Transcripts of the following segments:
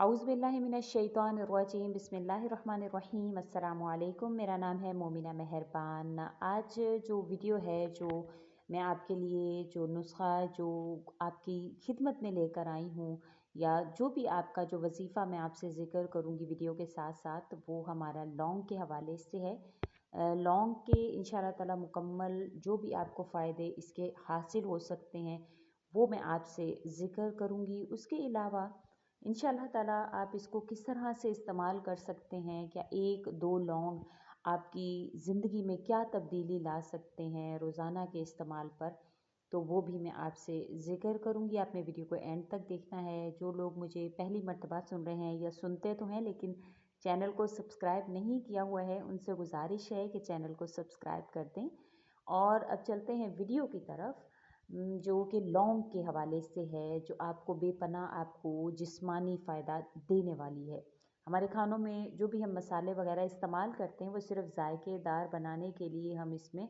औज़ुबिल्लाहिमिनश्शैतानिर्रजीम बिस्मिल्लाहिर्रहमानिर्रहीम अस्सलामु अलैकुम। मेरा नाम है मोमिना मेहरबान। आज जो वीडियो है जो मैं आपके लिए जो नुस्ख़ा जो आपकी खिदमत में लेकर आई हूँ या जो भी आपका जो वज़ीफ़ा मैं आपसे ज़िक्र करूँगी वीडियो के साथ साथ वो हमारा लौंग के हवाले से है। लौंग के इंशाअल्लाह ताला मुकम्मल जो भी आपको फ़ायदे इसके हासिल हो सकते हैं वो मैं आपसे ज़िक्र करूँगी। उसके अलावा इंशाअल्लाह ताला आप इसको किस तरह से इस्तेमाल कर सकते हैं, क्या 1-2 लौंग आपकी ज़िंदगी में क्या तब्दीली ला सकते हैं रोज़ाना के इस्तेमाल पर, तो वो भी मैं आपसे ज़िक्र करूँगी। आपने वीडियो को एंड तक देखना है। जो लोग मुझे पहली मर्तबा सुन रहे हैं या सुनते तो हैं लेकिन चैनल को सब्सक्राइब नहीं किया हुआ है, उनसे गुजारिश है कि चैनल को सब्सक्राइब कर दें। और अब चलते हैं वीडियो की तरफ, जो कि लौंग के हवाले से है, जो आपको बेपनाह आपको जिस्मानी फ़ायदा देने वाली है। हमारे खानों में जो भी हम मसाले वगैरह इस्तेमाल करते हैं वो सिर्फ़ ज़ायकेदार बनाने के लिए हम इसमें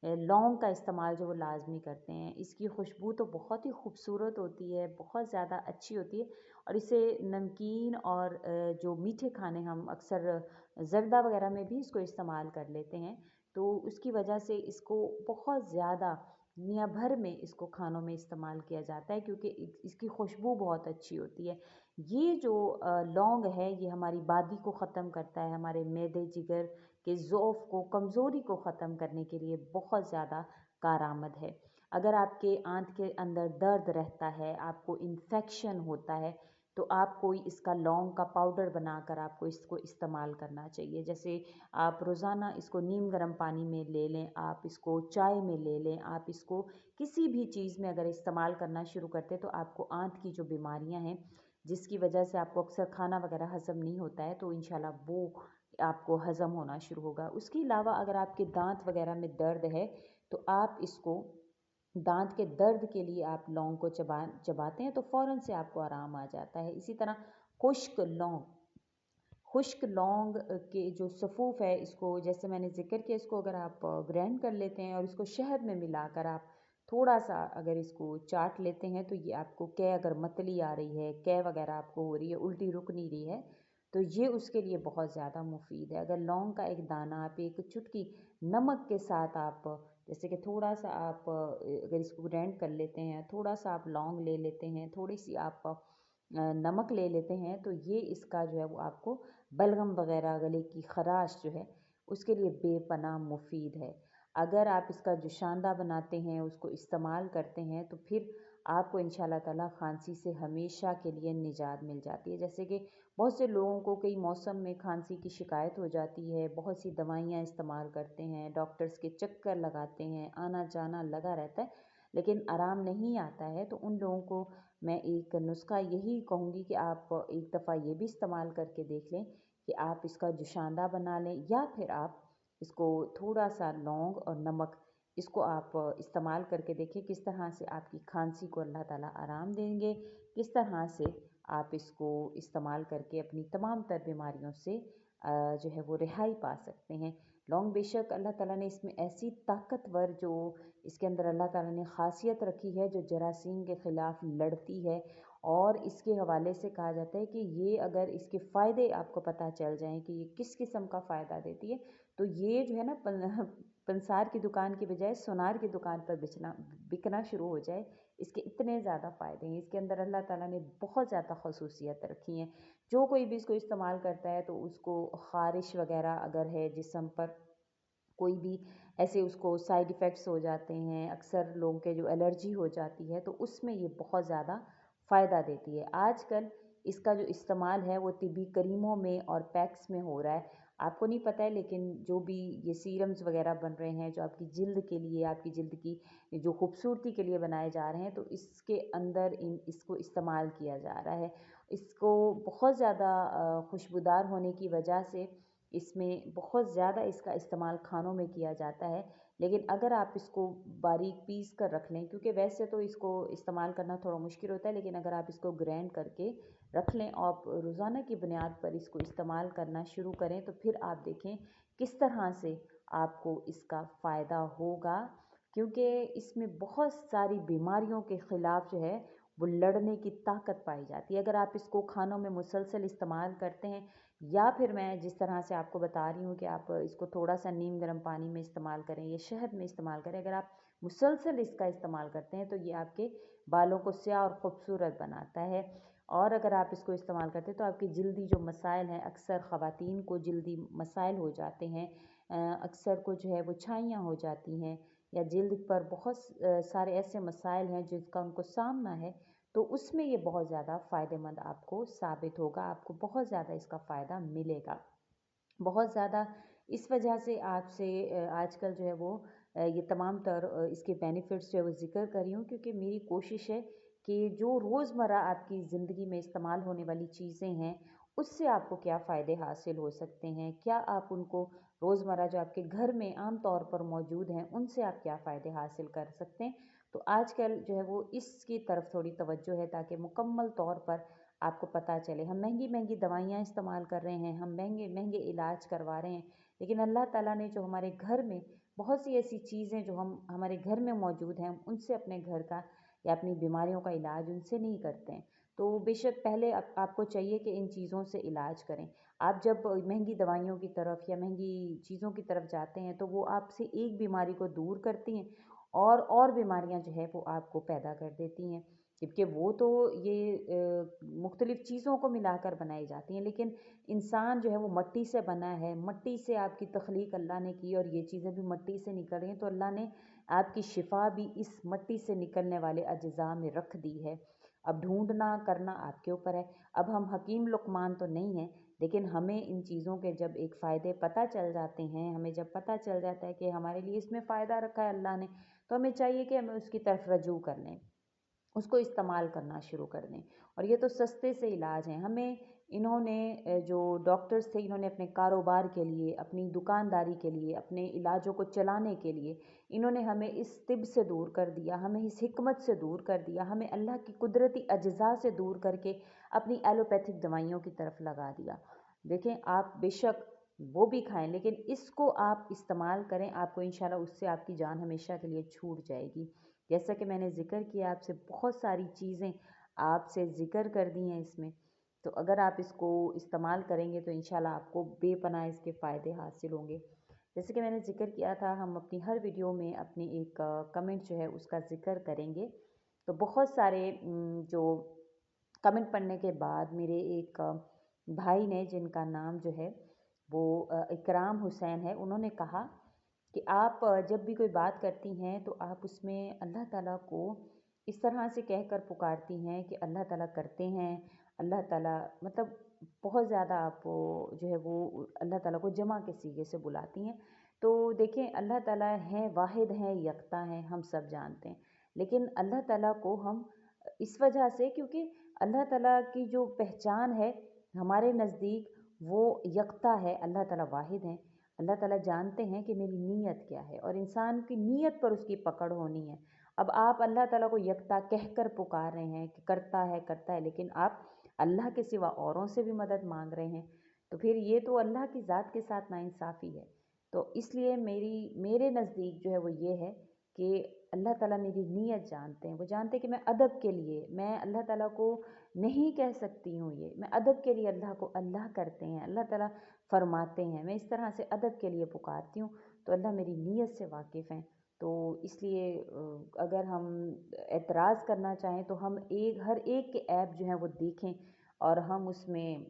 लौंग का इस्तेमाल जो वो लाज़मी करते हैं। इसकी खुशबू तो बहुत ही खूबसूरत होती है, बहुत ज़्यादा अच्छी होती है और इसे नमकीन और जो मीठे खाने हम अक्सर ज़र्दा वगैरह में भी इसको इस्तेमाल कर लेते हैं, तो उसकी वजह से इसको बहुत ज़्यादा दुनिया भर में इसको खानों में इस्तेमाल किया जाता है क्योंकि इसकी खुशबू बहुत अच्छी होती है। ये जो लौंग है ये हमारी बादी को ख़त्म करता है, हमारे मैदे जिगर के ज़ौफ़ को, कमज़ोरी को ख़त्म करने के लिए बहुत ज़्यादा कारआमद है। अगर आपके आंत के अंदर दर्द रहता है, आपको इन्फेक्शन होता है, तो आपको इसका लौंग का पाउडर बनाकर आपको इसको इस्तेमाल करना चाहिए। जैसे आप रोज़ाना इसको नीम गर्म पानी में ले लें, आप इसको चाय में ले लें, आप इसको किसी भी चीज़ में अगर इस्तेमाल करना शुरू करते हैं तो आपको आंत की जो बीमारियां हैं जिसकी वजह से आपको अक्सर खाना वगैरह हज़म नहीं होता है तो इंशाल्लाह वो आपको हज़म होना शुरू होगा। उसके अलावा अगर आपके दांत वगैरह में दर्द है तो आप इसको दांत के दर्द के लिए आप लौंग को चबाते हैं तो फ़ौरन से आपको आराम आ जाता है। इसी तरह खुश्क लौंग के जो सफ़ूफ़ है इसको जैसे मैंने ज़िक्र किया, इसको अगर आप ग्राइंड कर लेते हैं और इसको शहद में मिलाकर आप थोड़ा सा अगर इसको चाट लेते हैं तो ये आपको कै अगर मतली आ रही है, कै वगैरह आपको हो रही है, उल्टी रुक नहीं रही है, तो ये उसके लिए बहुत ज़्यादा मुफीद है। अगर लौंग का एक दाना आप एक चुटकी नमक के साथ आप जैसे कि थोड़ा सा आप अगर इसको ग्राइंड कर लेते हैं, थोड़ा सा आप लौंग ले लेते हैं, थोड़ी सी आप नमक ले लेते हैं तो ये इसका जो है वो आपको बलगम वगैरह गले की ख़राश जो है उसके लिए बेपनाह मुफीद है। अगर आप इसका जो शांदा बनाते हैं उसको इस्तेमाल करते हैं तो फिर आपको इंशाल्लाह ताला खांसी से हमेशा के लिए निजात मिल जाती है। जैसे कि बहुत से लोगों को कई मौसम में खांसी की शिकायत हो जाती है, बहुत सी दवाइयाँ इस्तेमाल करते हैं, डॉक्टर्स के चक्कर लगाते हैं, आना जाना लगा रहता है लेकिन आराम नहीं आता है, तो उन लोगों को मैं एक नुस्खा यही कहूँगी कि आप एक दफ़ा ये भी इस्तेमाल करके देख लें कि आप इसका जुशांदा बना लें या फिर आप इसको थोड़ा सा लौंग और नमक इसको आप इस्तेमाल करके देखें किस तरह से आपकी खांसी को अल्लाह ताला आराम देंगे, किस तरह से आप इसको इस्तेमाल करके अपनी तमाम तर बीमारियों से जो है वो रिहाई पा सकते हैं। लौंग बेशक अल्लाह ताला ने इसमें ऐसी ताकतवर जो इसके अंदर अल्लाह ताला ने ख़ासियत रखी है जो जरासीम के ख़िलाफ़ लड़ती है और इसके हवाले से कहा जाता है कि ये अगर इसके फ़ायदे आपको पता चल जाएँ कि ये किस किस्म का फ़ायदा देती है तो ये जो है ना पंसार की दुकान की बजाय सोनार की दुकान पर बिकना शुरू हो जाए। इसके इतने ज़्यादा फ़ायदे हैं, इसके अंदर अल्लाह ताला ने बहुत ज़्यादा ख़ुसूसियत रखी हैं। जो कोई भी इसको इस्तेमाल करता है तो उसको ख़ारिश वगैरह अगर है जिस्म पर कोई भी ऐसे उसको साइड इफ़ेक्ट्स हो जाते हैं, अक्सर लोगों के जो एलर्जी हो जाती है तो उसमें ये बहुत ज़्यादा फ़ायदा देती है। आजकल इसका जो इस्तेमाल है वो तिब्बी करीमों में और पैक्स में हो रहा है। आपको नहीं पता है लेकिन जो भी ये सीरम्स वगैरह बन रहे हैं जो आपकी जिल्द के लिए, आपकी जिल्द की जो खूबसूरती के लिए बनाए जा रहे हैं तो इसके अंदर इसको इस्तेमाल किया जा रहा है। इसको बहुत ज़्यादा खुशबूदार होने की वजह से इसमें बहुत ज़्यादा इसका इस्तेमाल खानों में किया जाता है, लेकिन अगर आप इसको बारीक पीस कर रख लें क्योंकि वैसे तो इसको इस्तेमाल करना थोड़ा मुश्किल होता है लेकिन अगर आप इसको ग्राइंड करके रख लें और आप रोज़ाना की बुनियाद पर इसको इस्तेमाल करना शुरू करें तो फिर आप देखें किस तरह से आपको इसका फ़ायदा होगा, क्योंकि इसमें बहुत सारी बीमारियों के ख़िलाफ़ जो है वो लड़ने की ताकत पाई जाती है। अगर आप इसको खानों में मुसलसल इस्तेमाल करते हैं, या फिर मैं जिस तरह से आपको बता रही हूँ कि आप इसको थोड़ा सा नीम गर्म पानी में इस्तेमाल करें या शहद में इस्तेमाल करें, अगर आप मुसलसल इसका इस्तेमाल करते हैं तो ये आपके बालों को स्याह और ख़ूबसूरत बनाता है। और अगर आप इसको इस्तेमाल करते हैं तो आपकी जल्दी जो मसाइल हैं, अक्सर ख़वातीन को जल्दी मसाइल हो जाते हैं, अक्सर को जो है वो छाइयाँ हो जाती हैं, या जल्द पर बहुत सारे ऐसे मसाइल हैं जिसका उनको सामना है, तो उसमें ये बहुत ज़्यादा फ़ायदेमंद आपको साबित होगा, आपको बहुत ज़्यादा इसका फ़ायदा मिलेगा। बहुत ज़्यादा इस वजह से आपसे आजकल जो है वो ये तमाम तर इसके बेनिफिट्स जो है वो ज़िक्र कर रही हूँ, क्योंकि मेरी कोशिश है कि जो रोज़मर्रा आपकी ज़िंदगी में इस्तेमाल होने वाली चीज़ें हैं, उससे आपको क्या फ़ायदे हासिल हो सकते हैं, क्या आप उनको रोज़मर्रा जो आपके घर में आम तौर पर मौजूद हैं, उनसे आप क्या फ़ायदे हासिल कर सकते हैं। तो आजकल जो है वो इसकी तरफ थोड़ी तवज्जो है, ताकि मुकम्मल तौर पर आपको पता चले। हम महंगी दवाइयाँ इस्तेमाल कर रहे हैं, हम महंगे इलाज करवा रहे हैं, लेकिन अल्लाह ताला ने जो हमारे घर में बहुत सी ऐसी चीज़ें जो हम हमारे घर में मौजूद हैं, उनसे अपने घर का या अपनी बीमारियों का इलाज उनसे नहीं करते हैं। तो बेशक पहले आपको चाहिए कि इन चीज़ों से इलाज करें। आप जब महंगी दवाइयों की तरफ या महंगी चीज़ों की तरफ जाते हैं, तो वो आपसे एक बीमारी को दूर करती हैं और बीमारियां जो है वो आपको पैदा कर देती हैं, क्योंकि वो तो ये मुख्तलिफ़ चीज़ों को मिलाकर बनाई जाती हैं, लेकिन इंसान जो है वो मट्टी से बना है, मट्टी से आपकी तख्लीक अल्लाह ने की, और ये चीज़ें भी मट्टी से निकल रही हैं, तो अल्लाह ने आपकी शिफा भी इस मट्टी से निकलने वाले अज्जा में रख दी है। अब ढूंढना करना आपके ऊपर है। अब हम हकीम लुकमान तो नहीं हैं, लेकिन हमें इन चीज़ों के जब एक फ़ायदे पता चल जाते हैं, हमें जब पता चल जाता है कि हमारे लिए इसमें फ़ायदा रखा है अल्लाह ने, तो हमें चाहिए कि हमें उसकी तरफ रजू कर लें, उसको इस्तेमाल करना शुरू कर दें। और ये तो सस्ते से इलाज हैं। हमें इन्होंने जो डॉक्टर्स थे, इन्होंने अपने कारोबार के लिए, अपनी दुकानदारी के लिए, अपने इलाजों को चलाने के लिए, इन्होंने हमें इस तिब से दूर कर दिया, हमें इस हिकमत से दूर कर दिया, हमें अल्लाह की कुदरती अज्जा से दूर करके अपनी एलोपैथिक दवाइयों की तरफ लगा दिया। देखें, आप बेशक वो भी खाएं, लेकिन इसको आप इस्तेमाल करें, आपको इंशाल्लाह उससे आपकी जान हमेशा के लिए छूट जाएगी। जैसा कि मैंने ज़िक्र किया आपसे, बहुत सारी चीज़ें आपसे ज़िक्र कर दी हैं इसमें, तो अगर आप इसको इस्तेमाल करेंगे तो इंशाल्लाह आपको बेपनाह इसके फ़ायदे हासिल होंगे। जैसे कि मैंने ज़िक्र किया था, हम अपनी हर वीडियो में अपनी एक कमेंट जो है उसका ज़िक्र करेंगे। तो बहुत सारे जो कमेंट पढ़ने के बाद मेरे एक भाई ने, जिनका नाम जो है वो इकराम हुसैन है, उन्होंने कहा कि आप जब भी कोई बात करती हैं तो आप उसमें अल्लाह ताला को इस तरह से कहकर पुकारती हैं कि अल्लाह ताला करते हैं, अल्लाह ताला, मतलब बहुत ज़्यादा आप जो है वो अल्लाह ताला को जमा के सीगे से बुलाती हैं। तो देखें, अल्लाह ताला हैं, वाहिद हैं, यकता हैं, हम सब जानते हैं, लेकिन अल्लाह ताला को हम इस वजह से, क्योंकि अल्लाह ताला की जो पहचान है हमारे नज़दीक, वो यकता है, अल्लाह ताला वाहिद हैं। अल्लाह ताला जानते हैं कि मेरी नीयत क्या है, और इंसान की नीयत पर उसकी पकड़ होनी है। अब आप अल्लाह ताला को यकता कहकर पुकार रहे हैं कि करता है, लेकिन आप अल्लाह के सिवा औरों से भी मदद मांग रहे हैं, तो फिर ये तो अल्लाह की ज़ात के साथ नाइंसाफ़ी है। तो इसलिए मेरे नज़दीक जो है वो ये है कि अल्लाह ताला मेरी नीयत जानते हैं, वो जानते हैं कि मैं अदब के लिए, मैं अल्लाह ताला को नहीं कह सकती हूँ ये, मैं अदब के लिए अल्लाह को अल्लाह करते हैं, अल्लाह ताला फरमाते हैं, मैं इस तरह से अदब के लिए पुकारती हूँ, तो अल्लाह मेरी नीयत से वाकिफ़ हैं। तो इसलिए अगर हम एतराज़ करना चाहें तो हम हर एक के ऐब जो हैं वो देखें, और हम उसमें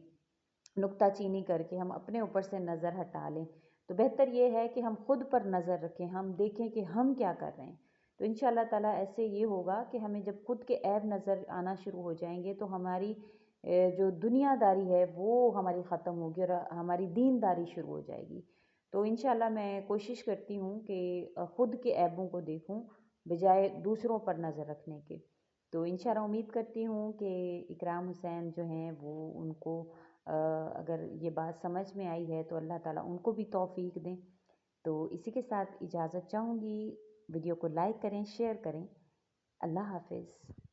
नुक्ताचीनी करके हम अपने ऊपर से नज़र हटा लें। तो बेहतर ये है कि हम खुद पर नज़र रखें, हम देखें कि हम क्या कर रहे हैं। तो इंशाअल्लाह ताला ऐसे ये होगा कि हमें जब खुद के ऐब नज़र आना शुरू हो जाएंगे, तो हमारी जो दुनियादारी है वो हमारी ख़त्म होगी और हमारी दीनदारी शुरू हो जाएगी। तो इंशाअल्लाह मैं कोशिश करती हूँ कि ख़ुद के ऐबों को देखूँ बजाय दूसरों पर नज़र रखने के। तो इंशाअल्लाह उम्मीद करती हूँ कि इकराम हुसैन जो हैं वो, उनको अगर ये बात समझ में आई है तो अल्लाह ताला उनको भी तौफ़ीक दें। तो इसी के साथ इजाज़त चाहूँगी। वीडियो को लाइक करें, शेयर करें। अल्लाह हाफ़िज़।